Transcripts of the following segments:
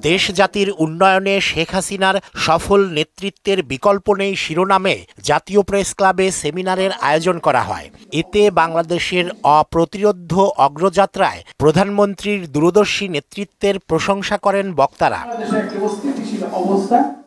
দেশ জাতির উন্নয়নে শেখ হাসিনার সফল নেতৃত্বের বিকল্প নেই শিরোনামে জাতীয় প্রেস ক্লাবে সেমিনারের আয়োজন করা হয়। এতে বাংলাদেশের অপ্রতিরোধ্য অগ্রযাত্রায় প্রধানমন্ত্রীর দূরদর্শী নেতৃত্বের প্রশংসা করেন বক্তারা।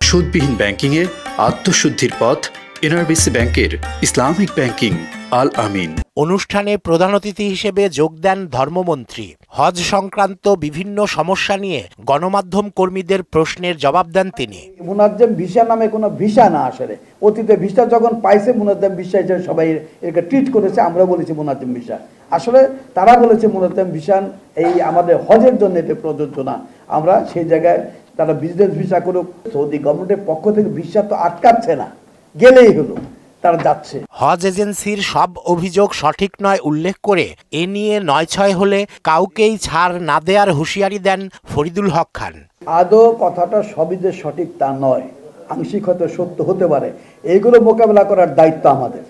সুদবিহীন ব্যাংকিংয়ে আত্মশুদ্ধির পথ এনআরবিসি ব্যাংকের ইসলামিক ব্যাংকিং আল আমিন। অনুষ্ঠানে প্রধান অতিথি হিসেবে যোগ দেন ধর্মমন্ত্রী। হজ সংক্রান্ত বিভিন্ন সমস্যা নিয়ে গণমাধ্যম কর্মীদের প্রশ্নের জবাব দেন তিনি। মুনাজ্জেম ভিসা নামে কোনো ভিসা না, আসলে অতীতে ভিসা যখন পাইছে মুনাজ্জেম ভিসা হিসেবে সবাই একে ট্রিট করেছে। আমরা বলেছি মুনাজ্জেম ভিসা, আসলে তারা বলেছে মুনাজ্জেম ভিসা এই আমাদের হজের জন্য এটা প্রযোজ্য না। আমরা সেই জায়গায় তারা বিজনেস ভিসা করুক, সৌদি গভর্নমেন্টের পক্ষ থেকে ভিসা তো আটকাচ্ছে না, গেলেই হলো, তারা যাচ্ছে। হজ এজেন্সির সব অভিযোগ সঠিক নয় উল্লেখ করে এ নিয়ে ৯/৬ হলে কাউকেই ছাড় না দেওয়ার হুঁশিয়ারি দেন ফরিদুল হক খান। আদৌ কথাটা সবই যে সঠিক তা নয়, আংশিক হয়তো সত্য হতে পারে। এইগুলো মোকাবেলা করার দায়িত্ব আমাদের।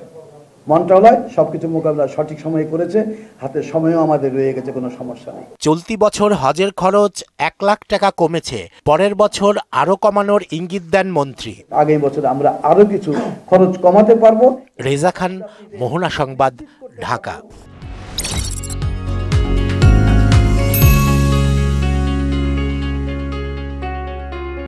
মন্ত্রণালয় সবকিছু মোকাবেলা সঠিক সময়ে করেছে, হাতে সময়ও আমাদের রয়ে গেছে, কোনো সমস্যা নেই। চলতি বছর হজের খরচ ১ লাখ টাকা কমেছে, পরের বছর আরো কমানোর ইঙ্গিত দেন মন্ত্রী। আগামী বছর আমরা আরো কিছু খরচ কমাতে পারবো। রেজা খান, মোহনা সংবাদ, ঢাকা।